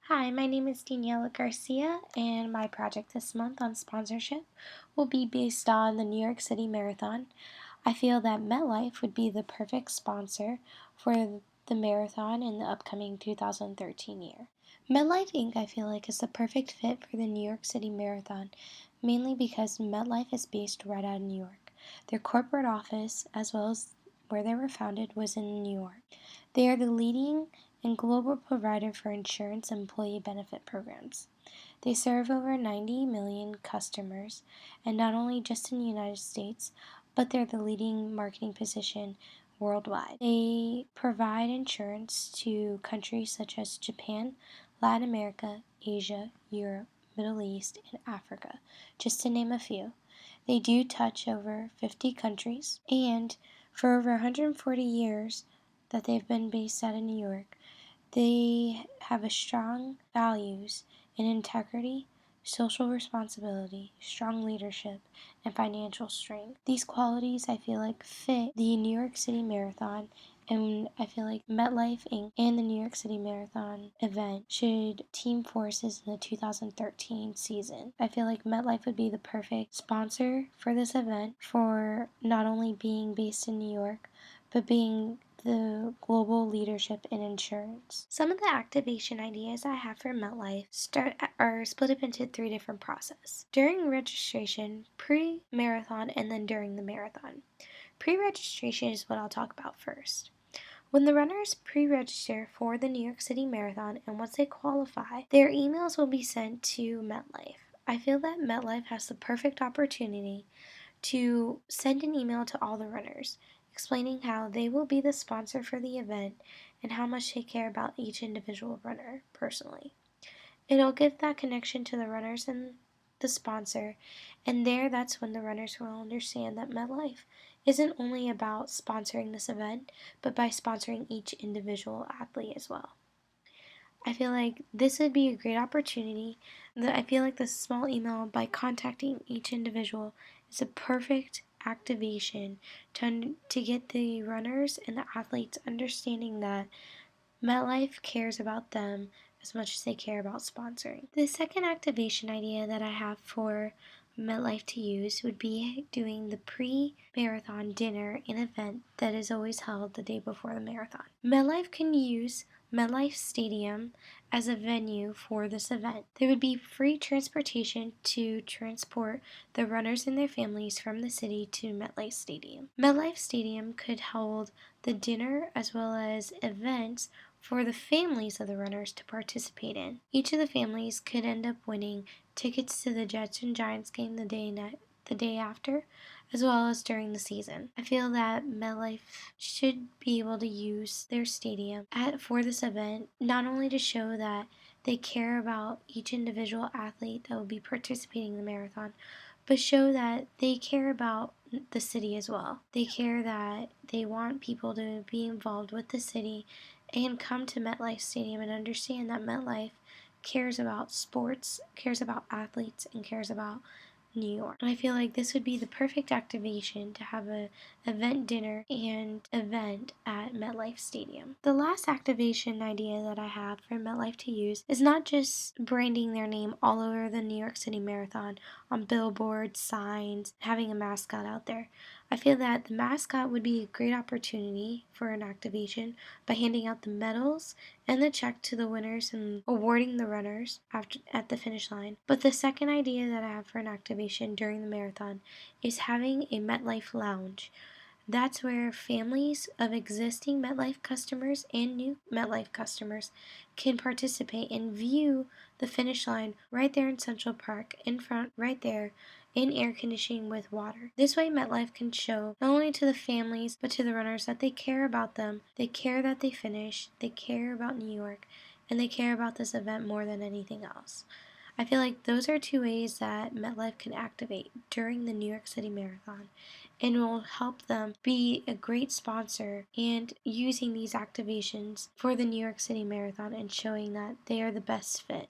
Hi, my name is Daniela Garcia, and my project this month on sponsorship will be based on the New York City Marathon. I feel that MetLife would be the perfect sponsor for the marathon in the upcoming 2013 year. MetLife Inc., I feel like, is the perfect fit for the New York City Marathon, mainly because MetLife is based right out of New York. Their corporate office, as well as where they were founded, was in New York. They are the leading and global provider for insurance and employee benefit programs. They serve over 90 million customers, and not only just in the United States, but they're the leading marketing position worldwide. They provide insurance to countries such as Japan, Latin America, Asia, Europe, Middle East, and Africa, just to name a few. They do touch over 50 countries, and for over 140 years that they've been based out of New York, they have a strong values in integrity, social responsibility, strong leadership, and financial strength. These qualities I feel like fit the New York City Marathon, and I feel like MetLife Inc. and the New York City Marathon event should team forces in the 2013 season. I feel like MetLife would be the perfect sponsor for this event for not only being based in New York, but being the global leadership in insurance. Some of the activation ideas I have for MetLife are split up into three different processes. During registration, pre-marathon, and then during the marathon. Pre-registration is what I'll talk about first. When the runners pre-register for the New York City Marathon and once they qualify, their emails will be sent to MetLife. I feel that MetLife has the perfect opportunity to send an email to all the runners, explaining how they will be the sponsor for the event and how much they care about each individual runner personally. It'll give that connection to the runners and the sponsor, and that's when the runners will understand that MetLife isn't only about sponsoring this event, but by sponsoring each individual athlete as well. I feel like this would be a great opportunity. I feel like the small email by contacting each individual is a perfect activation to get the runners and the athletes understanding that MetLife cares about them as much as they care about sponsoring. The second activation idea that I have for MetLife to use would be doing the pre-marathon dinner and event that is always held the day before the marathon. MetLife can use MetLife Stadium as a venue for this event. There would be free transportation to transport the runners and their families from the city to MetLife Stadium. MetLife Stadium could hold the dinner as well as events for the families of the runners to participate in. Each of the families could end up winning tickets to the Jets and Giants game the day after, as well as during the season. I feel that MetLife should be able to use their stadium for this event, not only to show that they care about each individual athlete that will be participating in the marathon, but show that they care about the city as well. They care that they want people to be involved with the city and come to MetLife Stadium and understand that MetLife cares about sports, cares about athletes, and cares about New York. And I feel like this would be the perfect activation to have a event dinner and event at MetLife Stadium. The last activation idea that I have for MetLife to use is not just branding their name all over the New York City Marathon on billboards, signs, having a mascot out there. I feel that the mascot would be a great opportunity for an activation by handing out the medals and the check to the winners and awarding the runners at the finish line. But the second idea that I have for an activation during the marathon is having a MetLife lounge. That's where families of existing MetLife customers and new MetLife customers can participate and view the finish line right there in Central Park, in front, right there, in air conditioning with water. This way, MetLife can show not only to the families but to the runners that they care about them, they care that they finish, they care about New York, and they care about this event more than anything else. I feel like those are two ways that MetLife can activate during the New York City Marathon and will help them be a great sponsor and using these activations for the New York City Marathon and showing that they are the best fit.